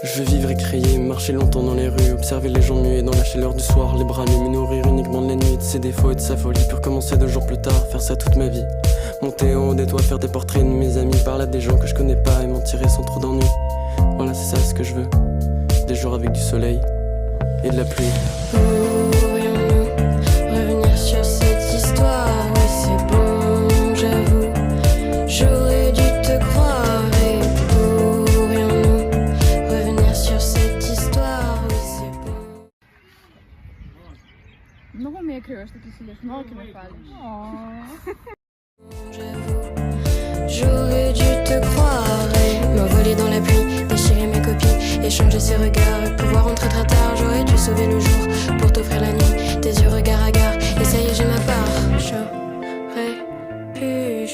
Je veux vivre et crier, marcher longtemps dans les rues, observer les gens muets dans la chaleur du soir, les bras nus, me nourrir uniquement de la nuit, de ses défauts et de sa folie, pour commencer 2 jours plus tard, faire ça toute ma vie. Monter en haut des toits, faire des portraits de mes amis, parler à des gens que je connais pas et m'en tirer sans trop d'ennui. Voilà, c'est ça ce que je veux. Des jours avec du soleil et de la pluie. Pourrions-nous revenir sur cette histoire? Oui, c'est bon, j'avoue. J'aurais dû te croire. Et pourrions-nous revenir sur cette histoire? Oui, c'est bon. Nog wel meer kleurstukjes die ligt nog in de J'avoue, j'aurais dû te croire et m'envoler dans la pluie, déchirer mes copies, échanger ses regards, pouvoir rentrer très tard. J'aurais dû sauver le jour pour t'offrir la nuit, tes yeux regard à gare, et ça y est j'ai ma part. J'aurais pu,